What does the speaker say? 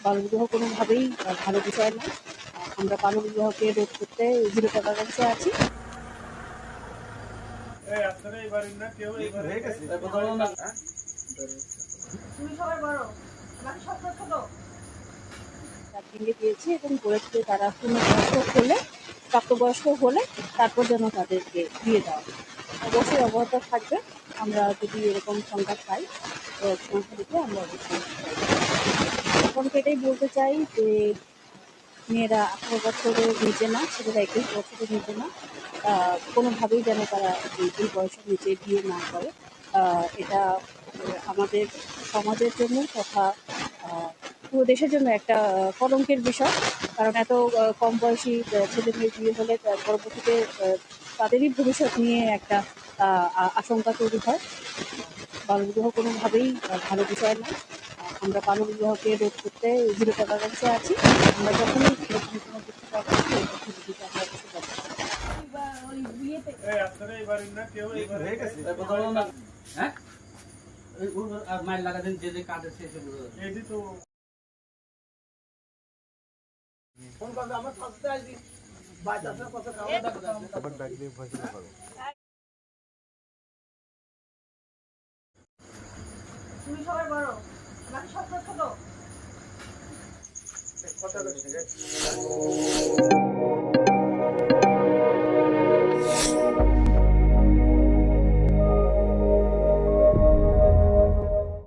বাল্যবিবাহ কোনোভাবেই ভালো বিষয় নয়। আমরা বাল্যবিবাহকে রোধ করতে দৃঢ় টলারেন্সে আছি। ভেঙে দিয়েছি এবং বলেছি যে তারা পূর্ণবয়স্ক হলে, প্রাপ্তবয়স্ক হলে তারপর যেন তাদেরকে দিয়ে দেওয়া হয়। অবশ্যই অব্যাহত থাকবে। আমরা যদি এরকম সংবাদ পাই সংখ্যা দিতে আমরা অবশ্যই এখন এটাই বলতে চাই যে মেয়েরা 18 বছরের নিচে না, ছেলেরা 21 বছরের নিচে না, কোনোভাবেই যেন তারা এই বয়সের নিচে বিয়ে না করে। এটা আমাদের সমাজের জন্য তথা পুরো দেশের জন্য একটা কলঙ্কের বিষয়। কারণ এত কম বয়সী ছেলে মেয়ের বিয়ে হলে পরবর্তীতে তাদেরই ভবিষ্যৎ নিয়ে একটা আশঙ্কা তৈরি হয়। বাল্যবিবাহ কোনোভাবেই ভালো বিষয় নয়। আমরা বাল্যবিবাহকে রোধ করতে দৃঢ় টলারেন্সে আছি। আমরা যখনই এরকম কোনো কিছু পাবো আমরা অবশ্যই মাইল লাগাতেন যে কাজে শেষে ফোন করবে আমার সাথে আসবি বাইরে কথা আবার ব্যাগ দিয়ে ভয় করো। তুমি সবাই বড় বাকি সব ছোট কথা